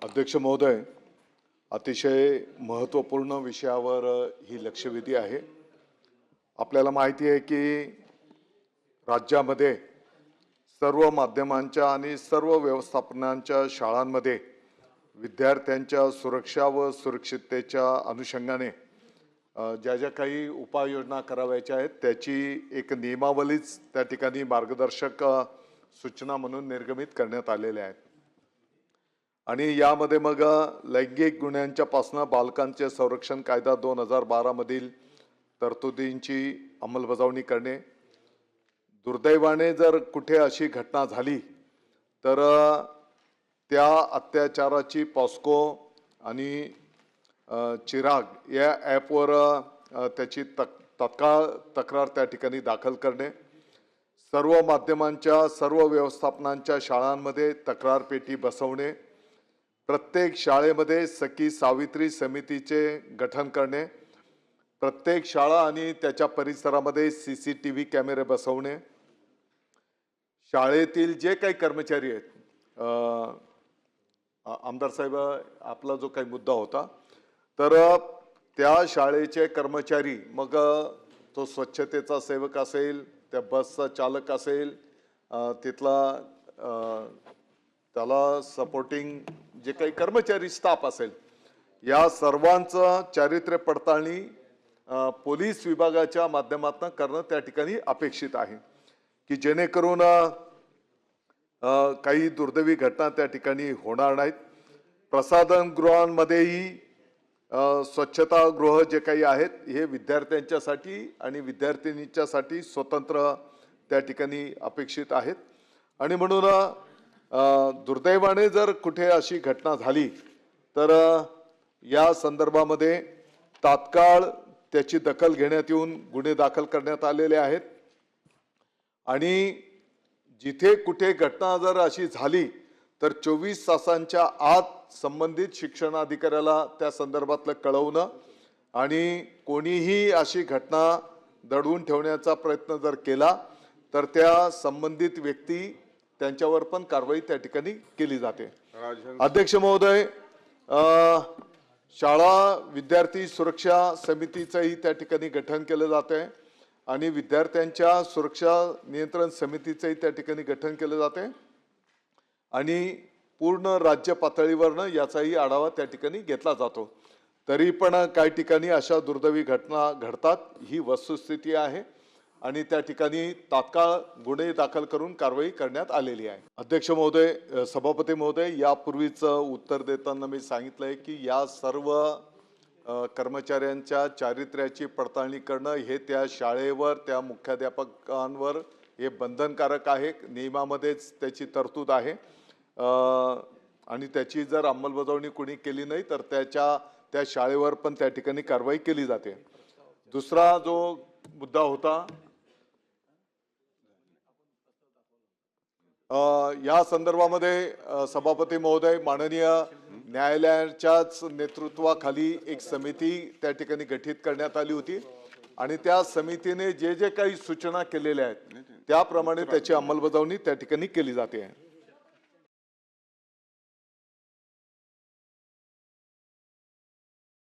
अध्यक्ष महोदय, अतिशय महत्त्वपूर्ण विषयावर ही लक्षवेधी आहे। आपल्याला माहिती आहे की राज्यामध्ये सर्व माध्यमांच्या आणि सर्व व्यवस्थापनांच्या शाळांमध्ये विद्यार्थ्यांच्या सुरक्षा व सुरक्षिततेच्या अनुषंगाने ज्या ज्या काही उपाययोजना करावयाच्या आहेत त्याची एक नियमावलीच त्या ठिकाणी मार्गदर्शक सूचना म्हणून निर्गमित करण्यात आलेल्या आहेत। आणि यामध्ये मग लैंगिक गुन्ह्यांच्या पासून बालकांचे संरक्षण कायदा 2012 मधील तरतुदींची अंमलबजावणी करणे, दुर्दैवाने जर कुठे अशी घटना झाली तर त्या अत्याचाराची पॉस्को आणि चिराग या ॲपवर त्याची तत्काळ तक्रार त्या ठिकाणी दाखल करणे, सर्व माध्यमांच्या सर्व व्यवस्थापनांच्या शाळांमध्ये तक्रार पेटी बसवणे, प्रत्येक शाळेमध्ये सखी सावित्री समितीचे गठन करणे, प्रत्येक शाळा आणि त्याच्या परिसरामध्ये CCTV कॅमेरे बसवणे, शाळेतील जे काही कर्मचारी आहेत, आमदार साहेब आपला जो काही मुद्दा होता तर त्या शाळेचे कर्मचारी, मग तो स्वच्छतेचा सेवक असेल, त्या बसचा चालक असेल, तिथला त्याला सपोर्टिंग जे काही कर्मचारी स्टाफ असेल, या सर्वांचं चारित्र्य पडताळणी पोलीस विभागाच्या माध्यमातून करणं त्या ठिकाणी अपेक्षित आहे की जेणेकरून काही दुर्दैवी घटना त्या ठिकाणी होणार नाहीत। प्रसाधन गृहांमध्येही स्वच्छतागृह जे काही आहेत हे विद्यार्थ्यांच्यासाठी आणि विद्यार्थिनींच्यासाठी स्वतंत्र त्या ठिकाणी अपेक्षित आहेत। आणि म्हणून दुर्दैवाने जर कुठे अशी घटना झाली तर या संदर्भामध्ये तात्काळ त्याची दखल घेण्यात येऊन गुन्हे दाखल करण्यात आलेले आहेत। आणि जिथे कुठे घटना जर अशी झाली तर 24 तासांच्या आत संबंधित शिक्षणाधिकाऱ्याला त्या संदर्भातलं कळवणं, आणि कोणीही अशी घटना दडवून ठेवण्याचा प्रयत्न जर केला तर त्या संबंधित व्यक्ती त्यांच्यावर पण कारवाई त्या ठिकाणी केली जाते। अध्यक्ष महोदय, शाळा विद्यार्थी सुरक्षा समितीचंही त्या ठिकाणी गठन केलं जाते आणि विद्यार्थ्यांच्या सुरक्षा नियंत्रण समितीचंही त्या ठिकाणी गठन केलं जाते आणि पूर्ण राज्य पातळीवरनं याचाही आढावा त्या ठिकाणी घेतला जातो। तरी पण काही ठिकाणी अशा दुर्दैवी घटना घडतात, ही वस्तुस्थिती आहे आणि त्या ठिकाणी तात्काळ गुन्हे दाखल करून कारवाई करण्यात आलेली आहे। अध्यक्ष महोदय, सभापती महोदय, यापूर्वीच उत्तर देताना मी सांगितलंय की या सर्व कर्मचाऱ्यांच्या चारित्र्याची पडताळणी करणं हे त्या शाळेवर, त्या मुख्याध्यापकांवर हे बंधनकारक आहे, नियमामध्येच त्याची तरतूद आहे आणि त्याची जर अंमलबजावणी कोणी केली नाही तर त्या शाळेवर पण त्या ठिकाणी कारवाई केली जाते। दुसरा जो मुद्दा होता, या संदर्भामध्ये सभापती महोदय, माननीय न्यायालयाच्याच नेतृत्वाखाली एक समिती त्या ठिकाणी गठीत करण्यात आली होती आणि त्या समितीने जे जे काही सूचना केलेल्या आहेत त्याप्रमाणे त्याची अंमलबजावणी त्या ठिकाणी केली जाते आहे।